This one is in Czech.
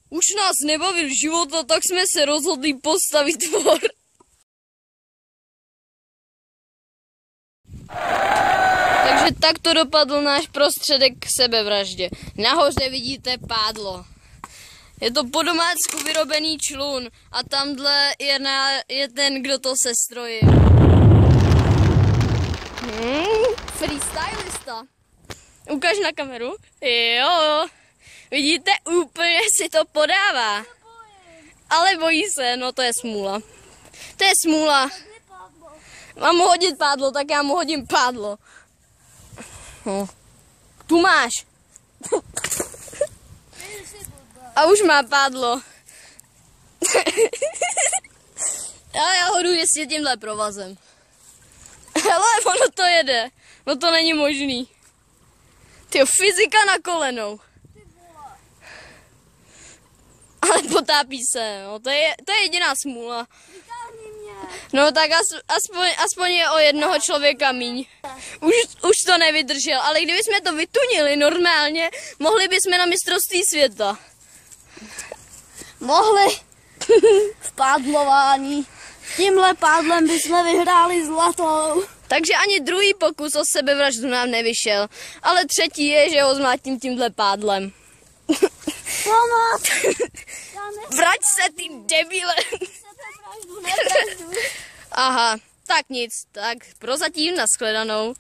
Už nás nebavil život, a tak jsme se rozhodli postavit tvor. Takže takto dopadl náš prostředek k sebevraždě. Nahoře vidíte pádlo. Je to po domácku vyrobený člun a tamhle je ten, kdo to sestrojil. Freestylista. Ukaž na kameru. Jo. Vidíte, úplně si to podává. Ale bojí se, no to je smůla. To je smůla. Mám mu hodit pádlo, tak já mu hodím pádlo. No. Tu máš. A už má pádlo. Já ho jdu jestli tímhle provazem. Hele, ono to jede. No to není možný. Tyjo, fyzika na kolenou. Ale potápí se, no. To je jediná smůla. No tak aspoň je o jednoho člověka míň. Už to nevydržel, ale kdybychom to vytunili normálně, mohli bychom na mistrovství světa. Mohli v pádlování. Tímhle pádlem bychom vyhráli zlatou. Takže ani druhý pokus o sebevraždu nám nevyšel. Ale třetí je, že ho zmátím tímhle pádlem. Pomoc! Vrať se, ty debile! Aha, tak nic, tak prozatím nashledanou.